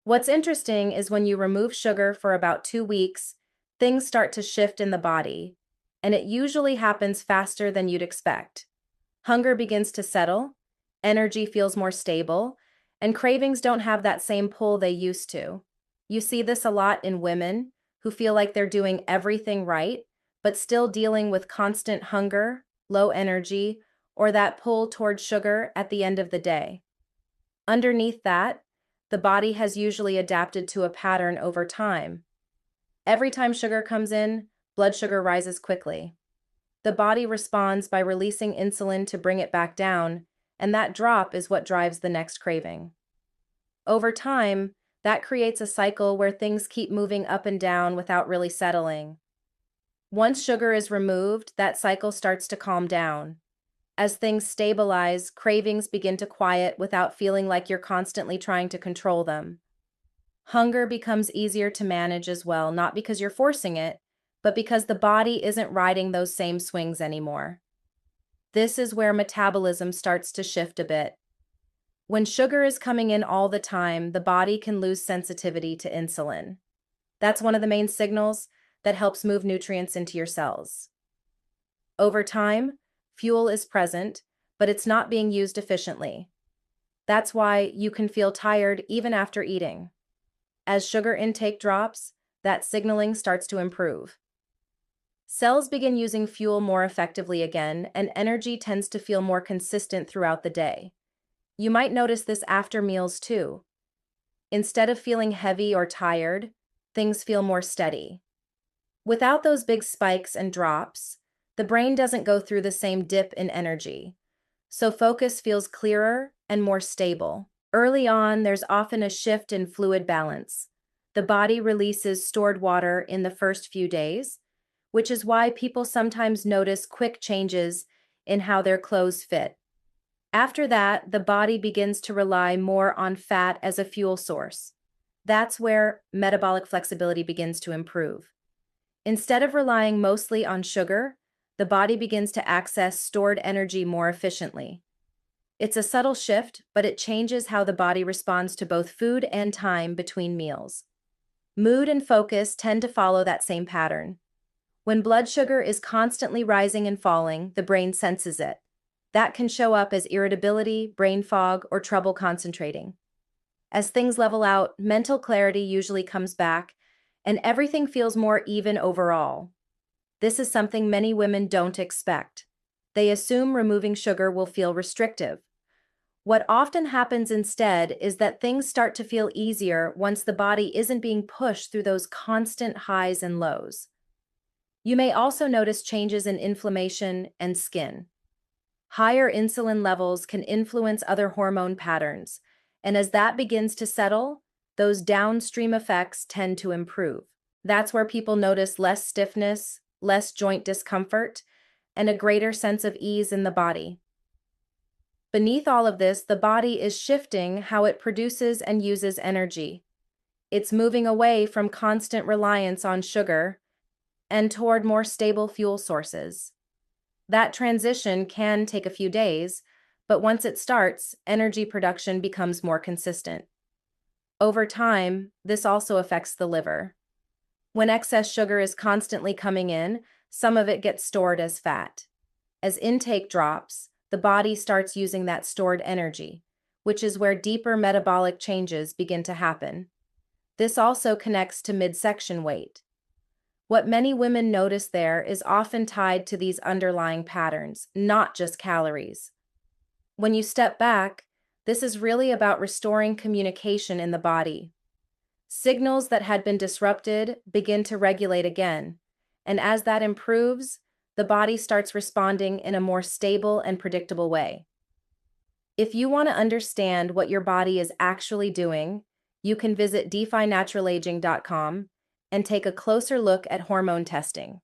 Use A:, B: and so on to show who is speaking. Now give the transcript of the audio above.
A: What's interesting is when you remove sugar for about 2 weeks, things start to shift in the body, and it usually happens faster than you'd expect. Hunger begins to settle, energy feels more stable, and cravings don't have that same pull they used to. You see this a lot in women who feel like they're doing everything right, but still dealing with constant hunger, low energy, or that pull toward sugar at the end of the day. Underneath that, the body has usually adapted to a pattern over time. Every time sugar comes in, blood sugar rises quickly. The body responds by releasing insulin to bring it back down, and that drop is what drives the next craving. Over time, that creates a cycle where things keep moving up and down without really settling. Once sugar is removed, that cycle starts to calm down. As things stabilize, cravings begin to quiet without feeling like you're constantly trying to control them. Hunger becomes easier to manage as well, not because you're forcing it, but because the body isn't riding those same swings anymore. This is where metabolism starts to shift a bit. When sugar is coming in all the time, the body can lose sensitivity to insulin. That's one of the main signals that helps move nutrients into your cells. Over time, fuel is present, but it's not being used efficiently. That's why you can feel tired even after eating. As sugar intake drops, that signaling starts to improve. Cells begin using fuel more effectively again, and energy tends to feel more consistent throughout the day. You might notice this after meals too. Instead of feeling heavy or tired, things feel more steady. Without those big spikes and drops, the brain doesn't go through the same dip in energy, so focus feels clearer and more stable. Early on, there's often a shift in fluid balance. The body releases stored water in the first few days, which is why people sometimes notice quick changes in how their clothes fit. After that, the body begins to rely more on fat as a fuel source. That's where metabolic flexibility begins to improve. Instead of relying mostly on sugar, the body begins to access stored energy more efficiently. It's a subtle shift, but it changes how the body responds to both food and time between meals. Mood and focus tend to follow that same pattern. When blood sugar is constantly rising and falling, the brain senses it. That can show up as irritability, brain fog, or trouble concentrating. As things level out, mental clarity usually comes back, and everything feels more even overall. This is something many women don't expect. They assume removing sugar will feel restrictive. What often happens instead is that things start to feel easier once the body isn't being pushed through those constant highs and lows. You may also notice changes in inflammation and skin. Higher insulin levels can influence other hormone patterns, and as that begins to settle, those downstream effects tend to improve. That's where people notice less stiffness, less joint discomfort, and a greater sense of ease in the body. Beneath all of this, the body is shifting how it produces and uses energy. It's moving away from constant reliance on sugar and toward more stable fuel sources. That transition can take a few days, but once it starts, energy production becomes more consistent. Over time, this also affects the liver. When excess sugar is constantly coming in, some of it gets stored as fat. As intake drops, the body starts using that stored energy, which is where deeper metabolic changes begin to happen. This also connects to midsection weight. What many women notice there is often tied to these underlying patterns, not just calories. When you step back, this is really about restoring communication in the body. Signals that had been disrupted begin to regulate again, and as that improves, the body starts responding in a more stable and predictable way. If you want to understand what your body is actually doing, you can visit defynaturalaging.com and take a closer look at hormone testing.